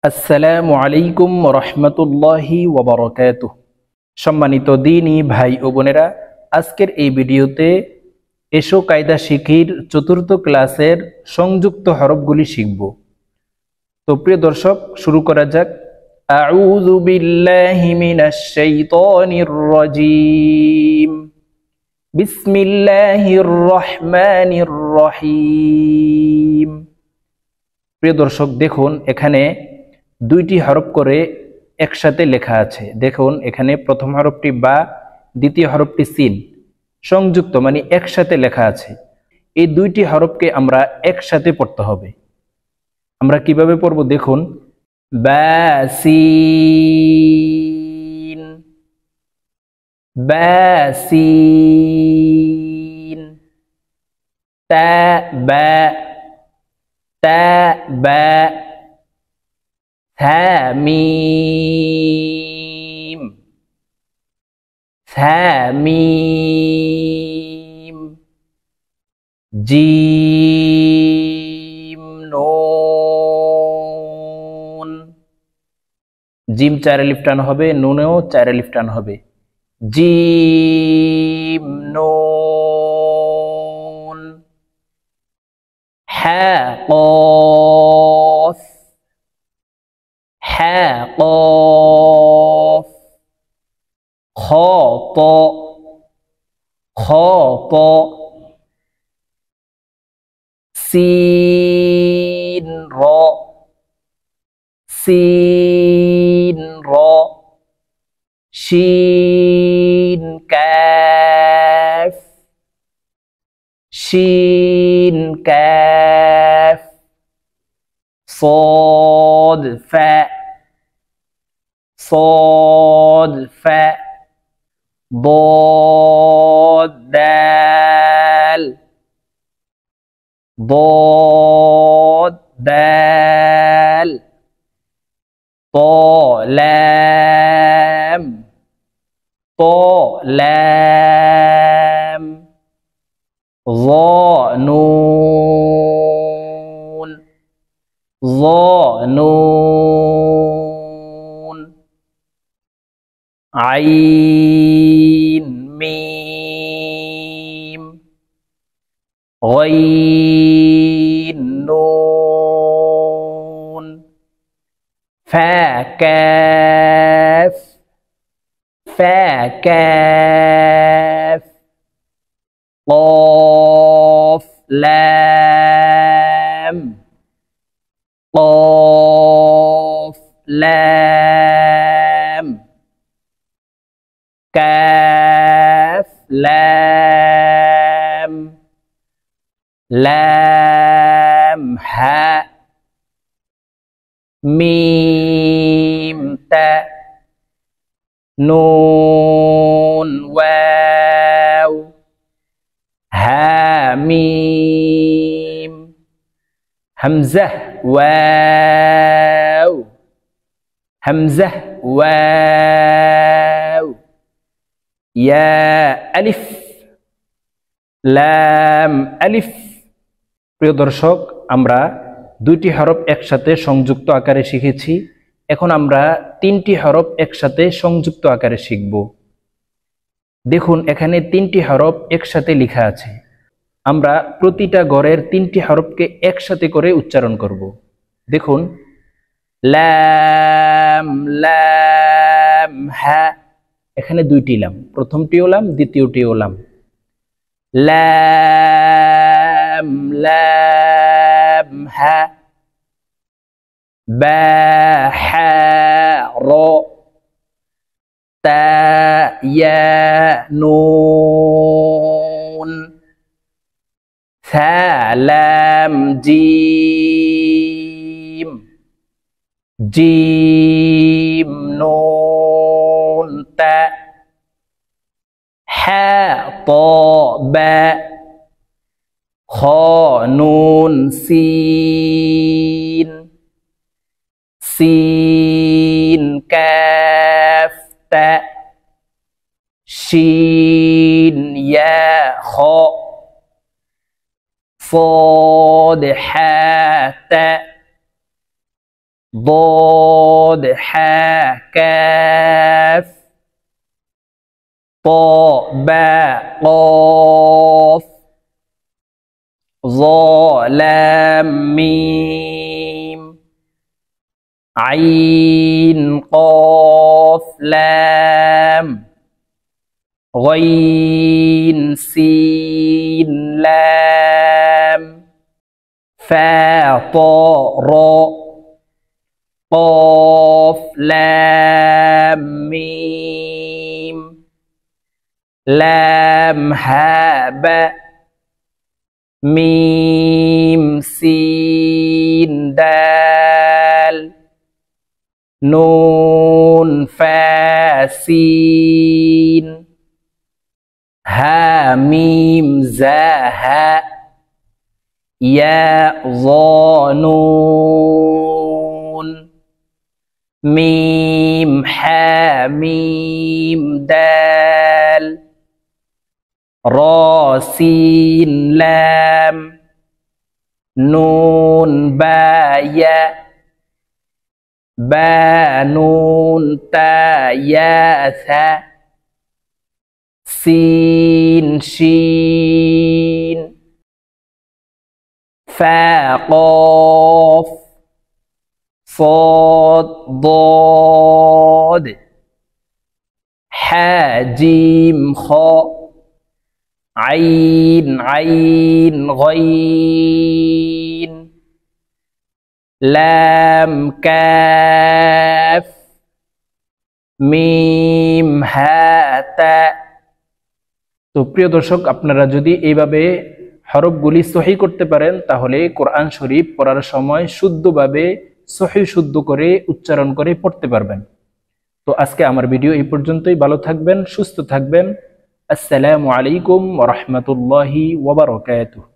আসসালামু আলাইকুম রহমতুল্লাহি ওয়াবারাকাতুহু। সম্মানিত দ্বীনী ভাই ও বোনেরা, আজকের এই ভিডিওতে এসো কায়দা শিখির চতুর্থ ক্লাসের সংযুক্ত হরফগুলি শিখব। তো প্রিয় দর্শক, শুরু করা যাক। আউযু বিল্লাহি মিনাশ শাইতানির রাজীম। বিসমিল্লাহির রহমানির রহিম। প্রিয় দর্শক, দেখুন এখানে দুইটি হরফ করে একসাথে লেখা আছে। দেখুন এখানে প্রথম হরফটি বা, দ্বিতীয় হরফটি সিন, সংযুক্ত মানে একসাথে লেখা আছে। এই দুইটি হরফকে আমরা একসাথে পড়তে হবে। আমরা কিভাবে পড়ব দেখুন। বা সিন, বা সিন, তা বা, তা বা, থা মিম, থা মিম, জিম নুন। জিম 4 আলিফ টান হবে, নুনেও 4 আলিফ টান হবে। জিম নুন। হা কফ, হা কফ। খ ত, খ ত। সিন র, সিন র। শিন কাফ, শিন কাফ। صاد فاء، صاد فاء। ضاد دال، ضاد دال। طاء لام، طاء لام। ظاء نون، ظاء نون। عين ميم، غين نون। فا كاف، فا كاف। قاف لام، قاف لام। كاف لام، لام ها، ميم تاء، نون واو، ها ميم، همزة واو، همزة واو। يا ألف، লাম আলিফ। প্রিয় দর্শক, আমরা দুইটি হরফ একসাথে সংযুক্ত আকারে শিখেছি। এখন আমরা তিনটি হরফ একসাথে সংযুক্ত আকারে শিখব। দেখুন এখানে তিনটি হরফ একসাথে লেখা আছে। আমরা প্রতিটা গড়ের তিনটি হরফকে একসাথে করে উচ্চারণ করব। দেখুন, লাম, লাম হা। এখানে দুইটি লাম, প্রথমটিও লাম, দ্বিতীয়টিও লাম। লাম, লাম হা। বা হা র। তা ইয়া নুন। থা লাম জিম, জিম নুন তা। হা ত বা। খ নুন সিন, সিন কাফ তা। শিন ইয়া খ। صاد حا تا। ضاد حاء كاف طاء باء قاف ظا لام ميم عين قاف لام غين سين لام فاء طاء راء قاف لام ميم لام هاء باء ميم سين دال نون فا سين ها ميم زا هاء ياء ظا نون ميم حا ميم دال را سين لام نون با ياء با نون تا ياء ثا سين شين فا قاف صاد ضاد حا جيم خاء عين عين غين لام كاف মিম হা তা। তো প্রিয় দর্শক, আপনারা যদি এইভাবে হরফগুলি সহি করতে পারেন তাহলে কোরআন শরীফ পড়ার সময় শুদ্ধভাবে সহি শুদ্ধ করে উচ্চারণ করে পড়তে পারবেন। তো আজকে আমার ভিডিও এই পর্যন্তই। ভালো থাকবেন, সুস্থ থাকবেন। আসসালামু আলাইকুম ওয়া রাহমাতুল্লাহি ওয়া বারাকাতুহু।